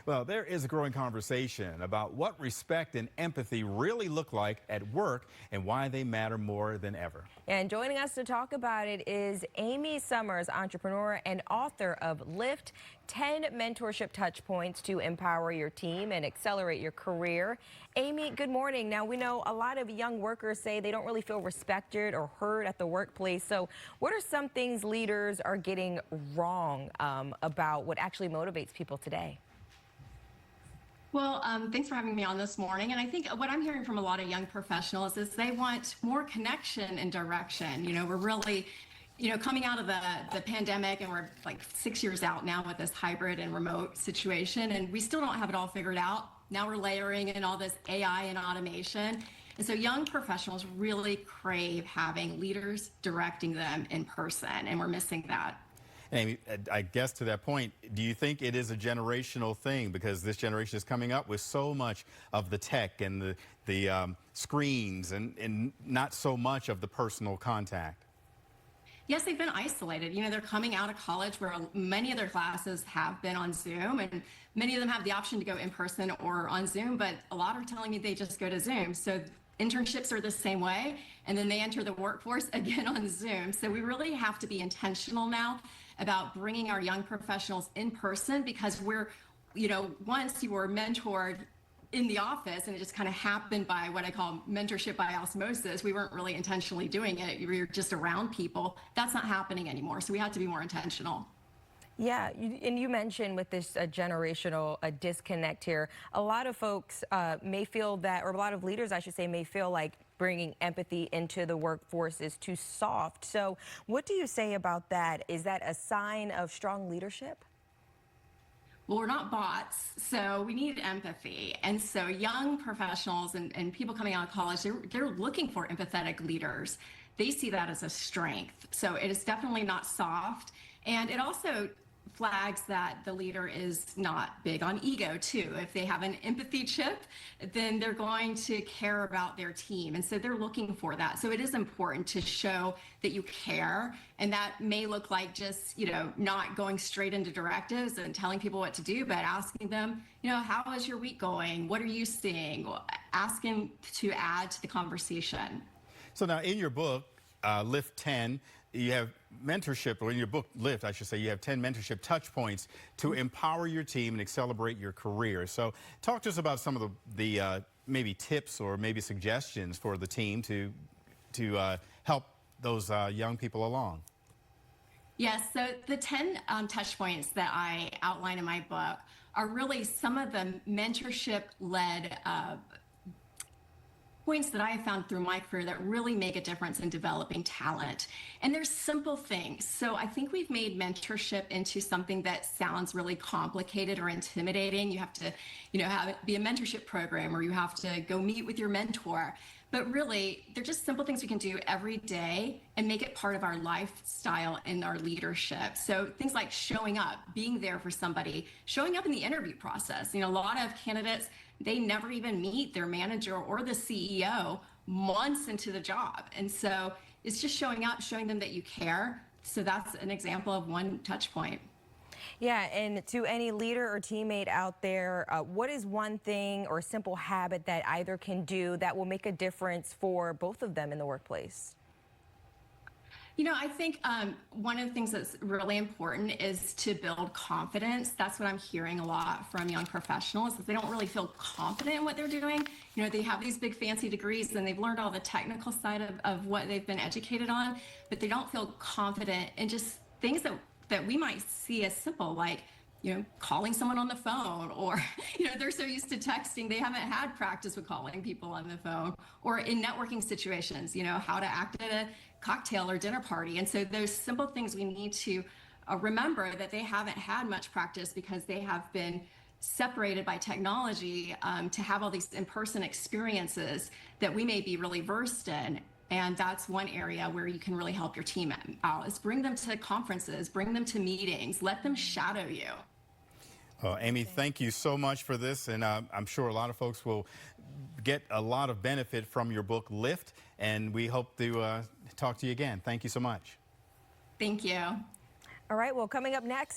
Well, there is a growing conversation about what respect and empathy really look like at work and why they matter more than ever. And joining us to talk about it is Amy Summers, entrepreneur and author of Lift, 10 Mentorship Touchpoints to Empower Your Team and Accelerate Your Career. Amy, good morning. Now, we know a lot of young workers say they don't really feel respected or heard at the workplace. So what are some things leaders are getting wrong about what actually motivates people today? Well, thanks for having me on this morning. And I think what I'm hearing from a lot of young professionals is they want more connection and direction. We're really, coming out of the pandemic, and we're like 6 years out now with this hybrid and remote situation, and we still don't have it all figured out. Now we're layering in all this AI and automation. And so young professionals really crave having leaders directing them in person, and we're missing that. Amy, I guess to that point, do you think it is a generational thing because this generation is coming up with so much of the tech and the screens and not so much of the personal contact? Yes, they've been isolated. They're coming out of college where many of their classes have been on Zoom, and many of them have the option to go in person or on Zoom, but a lot are telling me they just go to Zoom. So internships are the same way, and then they enter the workforce again on Zoom. So we really have to be intentional now about bringing our young professionals in person, because we're, once you were mentored in the office and it just kind of happened by what I call mentorship by osmosis, we weren't really intentionally doing it. We were just around people. That's not happening anymore. So we have to be more intentional. Yeah, and you mentioned with this generational disconnect here, a lot of folks may feel that, or a lot of leaders, I should say, may feel like bringing empathy into the workforce is too soft. So what do you say about that? Is that a sign of strong leadership? Well, we're not bots, so we need empathy. And so young professionals and people coming out of college, they're looking for empathetic leaders. They see that as a strength. So it is definitely not soft. And it also flags that the leader is not big on ego too. If they have an empathy chip, then they're going to care about their team. And so they're looking for that. So it is important to show that you care. And that may look like just, not going straight into directives and telling people what to do, but asking them, how is your week going? What are you seeing? Asking to add to the conversation. So now in your book, Lift 10, you have mentorship, or in your book, Lift, I should say, you have 10 mentorship touch points to empower your team and accelerate your career. So talk to us about some of the maybe tips or maybe suggestions for the team to help those young people along. Yes, so the 10 touch points that I outline in my book are really some of the mentorship-led points that I have found through my career that really make a difference in developing talent. And they're simple things. So I think we've made mentorship into something that sounds really complicated or intimidating. You have to, have it be a mentorship program, or you have to go meet with your mentor. But really, they're just simple things we can do every day and make it part of our lifestyle and our leadership. So things like showing up, being there for somebody, showing up in the interview process. A lot of candidates, they never even meet their manager or the CEO months into the job. And so it's just showing up, showing them that you care. So that's an example of one touch point. Yeah, and to any leader or teammate out there, what is one thing or simple habit that either can do that will make a difference for both of them in the workplace? I think one of the things that's really important is to build confidence. That's what I'm hearing a lot from young professionals, is they don't really feel confident in what they're doing. They have these big fancy degrees and they've learned all the technical side of what they've been educated on, but they don't feel confident in just things that we might see as simple, like calling someone on the phone, or they're so used to texting they haven't had practice with calling people on the phone, or in networking situations, how to act at a cocktail or dinner party. And so those simple things we need to remember that they haven't had much practice because they have been separated by technology to have all these in-person experiences that we may be really versed in. And that's one area where you can really help your team out, is bring them to conferences, bring them to meetings, let them shadow you. Amy, thank you so much for this, and I'm sure a lot of folks will get a lot of benefit from your book, Lift, and we hope to talk to you again. Thank you so much. Thank you. All right, well, coming up next,